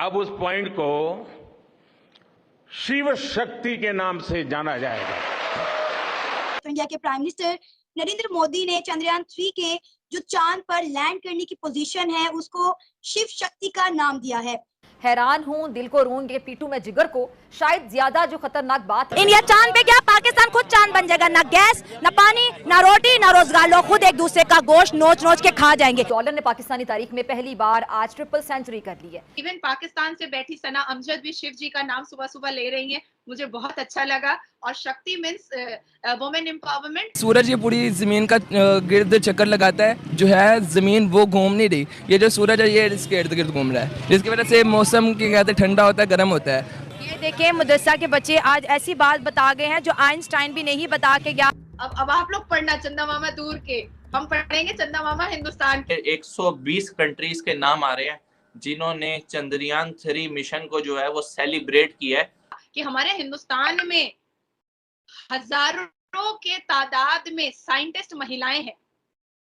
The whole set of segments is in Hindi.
अब उस पॉइंट को शिव शक्ति के नाम से जाना जाएगा। इंडिया के प्राइम मिनिस्टर नरेंद्र मोदी ने चंद्रयान 3 के जो चांद पर लैंड करने की पोजीशन है उसको शिव शक्ति का नाम दिया है। हैरान हूं, दिल को रोंगे पीटू में जिगर को, शायद ज्यादा जो खतरनाक बात है। इंडिया चांद पे गया, पाकिस्तान खुद चांद बन जाएगा। ना गैस, ना पानी, ना रोटी, ना रोजगार। लोग खुद एक दूसरे का गोश्त नोच नोच के खा जाएंगे। डॉलर ने पाकिस्तानी तारीख में पहली बार आज ट्रिपल सेंचुरी कर ली है। इवन पाकिस्तान से बैठी सना अमजद भी शिव जी का नाम सुबह सुबह ले रही हैं। मुझे बहुत अच्छा लगा। और शक्ति मीन्स वुमेन एम्पावरमेंट। सूरज ये पूरी जमीन का गिर्द चक्कर लगाता है, जो है जमीन वो घूम नहीं रही। ये जो सूरज है ये इसके इर्द गिर्द घूम रहा है, जिसकी वजह से मौसम के कहते ठंडा होता है, गर्म होता है। ये देखिए मदरसा के बच्चे आज ऐसी बात बता गए हैं जो आइंस्टाइन भी नहीं बता के गया। अब आप लोग पढ़ना चंदा मामा दूर के, हम पढ़ेंगे चंदा मामा हिंदुस्तान के। 120 कंट्रीज के नाम आ रहे हैं जिन्होंने चंद्रयान 3 मिशन को जो है वो सेलिब्रेट किया है कि हमारे हिंदुस्तान में हजारों के तादाद में साइंटिस्ट महिलाएं हैं,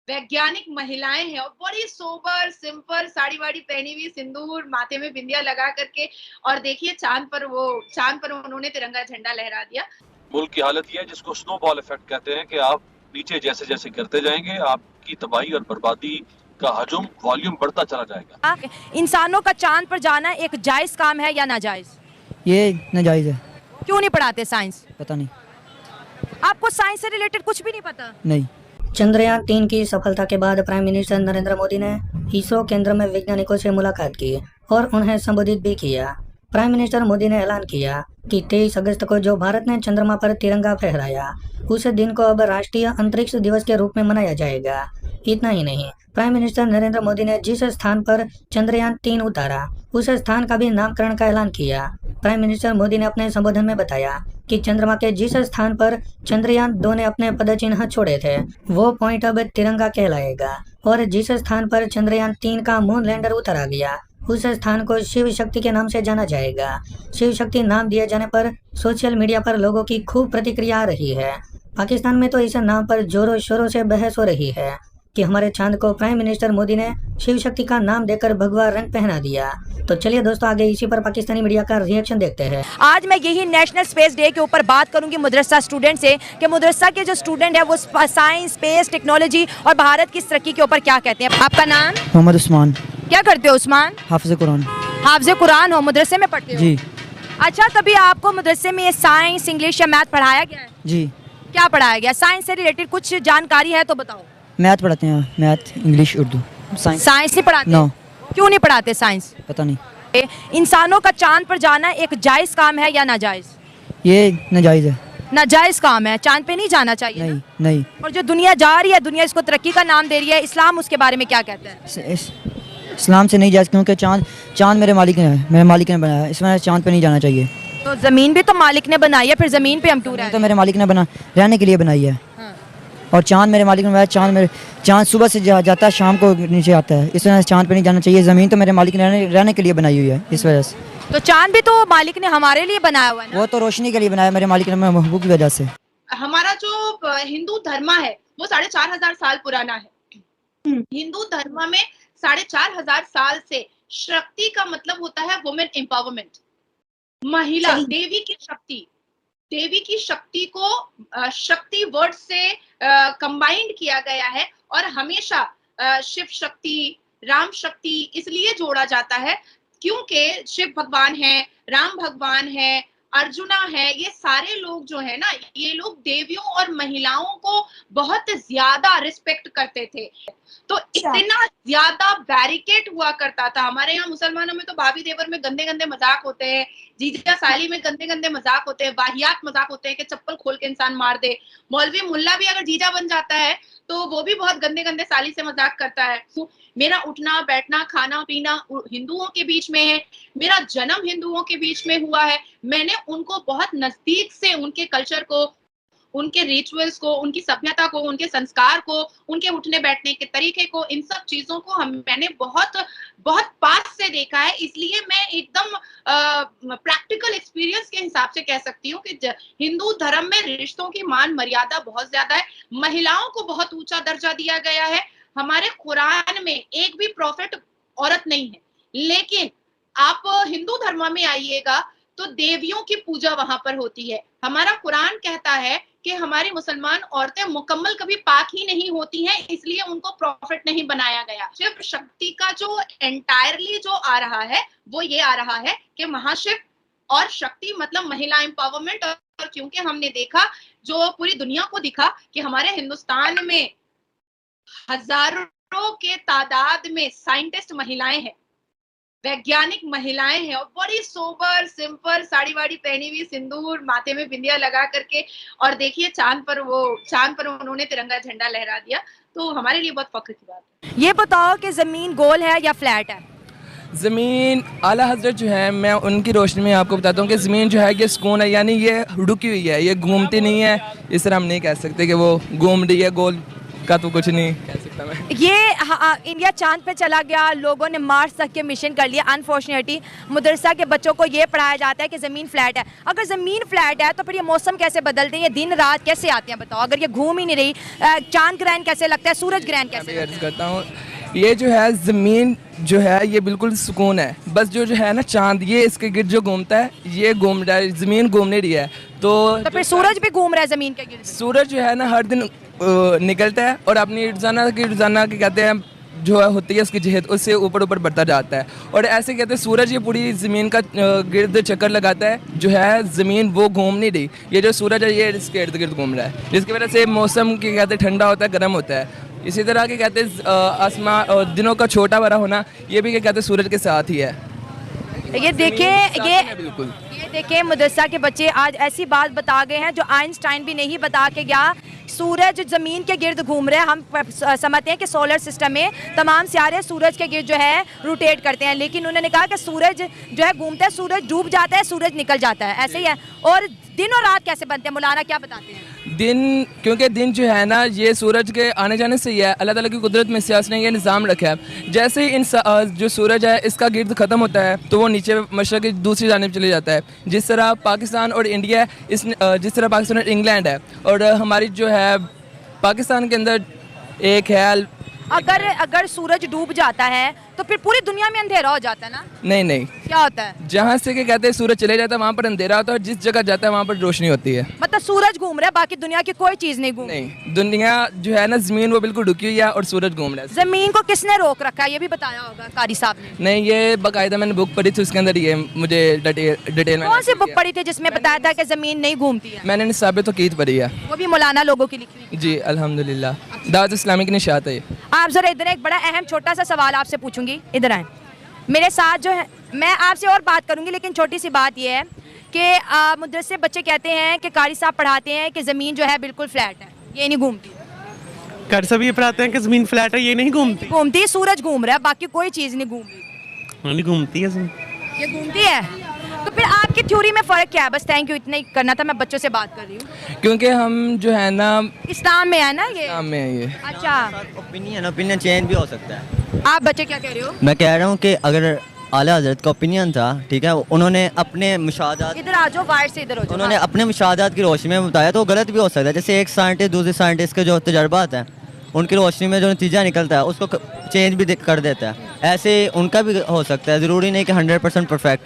वैज्ञानिक महिलाएं हैं, और बड़ी सोबर सिंपल साड़ी वाड़ी पहनी हुई, सिंदूर माथे में बिंदिया लगा करके, और देखिए चांद पर उन्होंने तिरंगा झंडा लहरा दिया। मुल्क की हालत ये है जिसको स्नोबॉल इफेक्ट कहते हैं कि आप नीचे जैसे जैसे गिरते जाएंगे आपकी तबाही और बर्बादी का हजम वॉल्यूम बढ़ता चला जाएगा। इंसानों का चांद पर जाना एक जायज काम है या नाजायज? ये नाजायज है। क्यों नहीं पढ़ाते साइंस? पता नहीं। आपको साइंस से रिलेटेड कुछ भी नहीं पता? नहीं। चंद्रयान 3 की सफलता के बाद प्राइम मिनिस्टर नरेंद्र मोदी ने इसरो केंद्र में वैज्ञानिकों से मुलाकात की और उन्हें संबोधित भी किया। प्राइम मिनिस्टर मोदी ने ऐलान किया कि 23 अगस्त को जो भारत ने चंद्रमा पर तिरंगा फहराया उस दिन को अब राष्ट्रीय अंतरिक्ष दिवस के रूप में मनाया जाएगा। इतना ही नहीं, प्राइम मिनिस्टर नरेंद्र मोदी ने जिस स्थान पर चंद्रयान 3 उतारा उस स्थान का भी नामकरण का ऐलान किया। प्राइम मिनिस्टर मोदी ने अपने संबोधन में बताया कि चंद्रमा के जिस स्थान पर चंद्रयान 2 ने अपने पदचिन्ह छोड़े थे वो पॉइंट अब तिरंगा कहलाएगा, और जिस स्थान पर चंद्रयान 3 का मून लैंडर उतारा गया उस स्थान को शिव शक्ति के नाम से जाना जाएगा। शिव शक्ति नाम दिए जाने पर सोशल मीडिया पर लोगों की खूब प्रतिक्रिया आ रही है। पाकिस्तान में तो इस नाम पर जोरों शोरों से बहस हो रही है कि हमारे चांद को प्राइम मिनिस्टर मोदी ने शिव शक्ति का नाम देकर भगवा रंग पहना दिया। तो चलिए दोस्तों, आगे इसी पर पाकिस्तानी मीडिया का रिएक्शन देखते हैं। आज मैं यही नेशनल स्पेस डे के ऊपर बात करूंगी मदरसा स्टूडेंट से कि मदरसा के जो स्टूडेंट है वो साइंस, स्पेस, टेक्नोलॉजी और भारत की तरक्की के ऊपर क्या कहते हैं। आपका नाम? मोहम्मद उस्मान। क्या करते हो उस्मान? हाफिज कुरान। हाफिज कुरान हो, मदरसे में पढ़ते हो? जी। अच्छा, कभी आपको मदरसे में साइंस, इंग्लिश या मैथ पढ़ाया गया है? जी। क्या पढ़ाया गया? साइंस से रिलेटेड कुछ जानकारी है तो बताओ। मैथ पढ़ाते हैं, मैथ, इंग्लिश, उर्दू। साइंस नहीं पढ़ाते? नो। क्यों नहीं पढ़ाते साइंस? पता नहीं। इंसानों का चांद पर जाना एक जायज काम है या नाजायज? ये नाजायज है। नाजायज काम है, चांद पे नहीं जाना चाहिए। नहीं नहीं। और जो दुनिया जा रही है, दुनिया इसको तरक्की का नाम दे रही है, इस्लाम उसके बारे में क्या कहता है? इस्लाम से नहीं जायज, क्योंकि चांद मेरे मालिक ने बनाया, इसमें चांद पे नहीं जाना चाहिए। तो जमीन भी तो मालिक ने बनाई है, फिर जमीन पे हम क्यों रहे? तो मेरे मालिक ने रहने के लिए बनाई है। और चांद मेरे मालिक ने बनाया। चांद सुबह से जाता है, शाम को नीचे आता है, इस वजह से चांद पे नहीं जाना चाहिए। ज़मीन तो मेरे मालिक ने रहने के लिए बनाई हुई है, इस वजह से। तो चांद भी तो मालिक ने हमारे लिए बनाया हुआ है ना? वो तो रोशनी के लिए बनाया मेरे मालिक ने, महबूब की वजह से। हमारा जो हिंदू धर्म है वो 4500 साल पुराना है। हिंदू धर्म में 4500 साल से शक्ति का मतलब होता है वुमेन एम्पावरमेंट, महिला, देवी की शक्ति को शक्ति वर्ड से कंबाइंड किया गया है। और हमेशा शिव शक्ति, राम शक्ति इसलिए जोड़ा जाता है क्योंकि शिव भगवान है, राम भगवान है, अर्जुना है, ये सारे लोग जो है ना, ये लोग देवियों और महिलाओं को बहुत ज्यादा रिस्पेक्ट करते थे। तो इतना ज्यादा बैरिकेड हुआ करता था। हमारे यहाँ मुसलमानों में तो भाभी देवर में गंदे गंदे मजाक होते हैं, जीजा साली में गंदे गंदे मजाक होते हैं, वाहियात मजाक होते हैं कि चप्पल खोल के इंसान मार दे। मौलवी मुल्ला भी अगर जीजा बन जाता है तो वो भी बहुत गंदे गंदे साली से मजाक करता है। मेरा उठना बैठना खाना पीना हिंदुओं के बीच में है, मेरा जन्म हिंदुओं के बीच में हुआ है। मैंने उनको बहुत नजदीक से उनके कल्चर को, उनके रिचुअल्स को, उनकी सभ्यता को, उनके संस्कार को, उनके उठने बैठने के तरीके को, इन सब चीजों को मैंने बहुत बहुत पास से देखा है। इसलिए मैं एकदम प्रैक्टिकल एक्सपीरियंस के हिसाब से कह सकती हूँ कि हिंदू धर्म में रिश्तों की मान मर्यादा बहुत ज्यादा है, महिलाओं को बहुत ऊंचा दर्जा दिया गया है। हमारे कुरान में एक भी प्रॉफिट औरत नहीं है, लेकिन आप हिंदू धर्म में आइएगा तो देवियों की पूजा वहां पर होती है। हमारा कुरान कहता है कि हमारी मुसलमान औरतें मुकम्मल कभी पाक ही नहीं होती हैं, इसलिए उनको प्रॉफिट नहीं बनाया गया। शिव शक्ति का जो एंटायरली जो आ रहा है वो ये आ रहा है कि महाशिव और शक्ति मतलब महिला एम्पावरमेंट। और क्योंकि हमने देखा, जो पूरी दुनिया को दिखा कि हमारे हिंदुस्तान में हजारों के तादाद में साइंटिस्ट महिलाएं हैं, वैज्ञानिक महिलाएं हैं, और बड़ी सोबर सिंपल साड़ी वाड़ी पहनी हुई, सिंदूर माथे में बिंदिया लगा करके, और देखिए चांद पर उन्होंने तिरंगा झंडा लहरा दिया। तो हमारे लिए बहुत फख्र की बात है। ये बताओ कि ज़मीन गोल है या फ्लैट है? ज़मीन आला हज़रत जो है, मैं उनकी रोशनी में आपको बताता हूँ कि ज़मीन जो है ये सुकून है, यानी ये रुकी हुई है, ये घूमती नहीं है। इस तरह हम नहीं कह सकते कि वो घूम रही है, गोल का तो कुछ नहीं कह सकता मैं। ये इंडिया चांद पे चला गया, लोगों ने मार्स तक के मिशन कर लिया। अनफॉर्चुनेटली मदरसा के बच्चों को ये पढ़ाया जाता है कि ज़मीन फ्लैट है। अगर ज़मीन फ्लैट है तो फिर ये मौसम कैसे बदलते हैं, ये दिन रात कैसे आते हैं बताओ? अगर ये घूम ही नहीं रही, चांद ग्रहण कैसे लगता है, सूरज ग्रहण कैसे लगता है? करता हूँ, ये जो है ज़मीन जो है ये बिल्कुल सुकून है, बस जो है ना चांद ये इसके गिर्द जो घूमता है, ये घूम रहा है, ज़मीन घूम नहीं रही है। तो फिर सूरज भी घूम रहा है ज़मीन के गिर्द? सूरज जो है ना हर दिन निकलता है और अपनी रोज़ाना की कहते हैं जो है होती है उसकी जहत, उससे ऊपर ऊपर बढ़ता जाता है। और ऐसे कहते हैं सूरज ये पूरी ज़मीन का गिर्द चक्कर लगाता है, जो है ज़मीन वो घूम नहीं रही, ये जो सूरज है ये इसके इर्द गिर्द घूम रहा है, जिसकी वजह से मौसम की कहते हैं ठंडा होता है, गर्म होता है। इसी तरह के कहते हैं आसमान दिनों का छोटा बड़ा होना, ये भी क्या कहते हैं सूरज के साथ ही है। ये देखें मदरसा के बच्चे आज ऐसी बात बता गए हैं जो आइंस्टाइन भी नहीं बता के गया। सूरज ज़मीन के गिर्द घूम रहे हैं। हम समझते हैं कि सोलर सिस्टम में तमाम सितारे सूरज के गिर्द जो है रोटेट करते हैं, लेकिन उन्होंने कहा कि सूरज जो है घूमता है, सूरज डूब जाता है, सूरज निकल जाता है, ऐसे ही है। और दिन और रात कैसे बनते हैं, मौलाना क्या बताते हैं? दिन, क्योंकि दिन जो है ना ये सूरज के आने जाने से ही है, अल्लाह ताला की कुदरत में से उसने ये निज़ाम रखा है। जैसे ही जो सूरज है इसका गिर्द ख़त्म होता है तो वो नीचे मशरक़ की दूसरी जानिब चले जाता है। जिस तरह पाकिस्तान और इंडिया जिस तरह पाकिस्तान और इंग्लैंड है, और हमारी जो है पाकिस्तान के अंदर एक है, अगर सूरज डूब जाता है तो फिर पूरी दुनिया में अंधेरा हो जाता है ना? नहीं, क्या होता है? जहाँ से के कहते हैं सूरज चले जाता है वहाँ पर अंधेरा होता है, और जिस जगह जाता है वहाँ पर रोशनी होती है। मतलब सूरज घूम रहा है, बाकी दुनिया की कोई चीज़ नहीं घूम? नहीं, दुनिया जो है ना ज़मीन वो बिल्कुल रुकी हुई है और सूरज घूम रहा है। ज़मीन को किसने रोक रखा है ये भी बताया होगा कारी साहब ने? नहीं, ये बाकायदा मैंने बुक पढ़ी थी, उसके अंदर ये मुझे डिटेल में। कौन सी बुक पढ़ी थी जिसमें बताया था कि ज़मीन नहीं घूमती है? मैंने निसाब तौक़ीद पढ़ी है, वो भी मौलाना लोगों की लिखी हुई? जी अल्हम्दुलिल्लाह, दावत इस्लामी की निशात है। आप जरा इधर, एक बड़ा अहम छोटा सा सवाल आपसे पूछूंगी, इधर आए मेरे साथ जो है। मैं आपसे और बात करूंगी, लेकिन छोटी सी बात यह है कि मदरसे बच्चे कहते हैं कि कारी साहब पढ़ाते हैं कि ज़मीन जो है बिल्कुल फ्लैट है, ये नहीं घूमती। कारी साहब ये पढ़ाते हैं कि ज़मीन फ्लैट है, ये नहीं घूमती? घूमती, सूरज घूम रहा है, बाकी कोई चीज़ नहीं घूम रही। नहीं घूमती है, ये घूमती है। तो फिर आपकी थ्योरी में फ़र्क क्या है? बस थैंक यू, इतना ही करना था, मैं बच्चों से बात कर रही हूँ। क्योंकि हम जो है ना इस्लाम में है ना ये? इस्लाम में है ये। अच्छा, ओपिनियन चेंज भी हो सकता है। आप बच्चे क्या कह रहे हो? मैं कह रहा हूँ कि अगर आला हज़रत का ओपिनियन था, ठीक है, उन्होंने अपने मुशाहदात, इधर आ जाओ, वायर से इधर हो जाओ, उन्होंने अपने मुशाहदात की रोशनी में बताया तो गलत भी हो सकता है। जैसे एक साइंटिस्ट दूसरे साइंटिस्ट के जो तजर्बात हैं उनकी रोशनी में जो नतीजा निकलता है उसको चेंज भी कर देता है, ऐसे उनका भी हो सकता है। ज़रूरी नहीं कि 100% परफेक्ट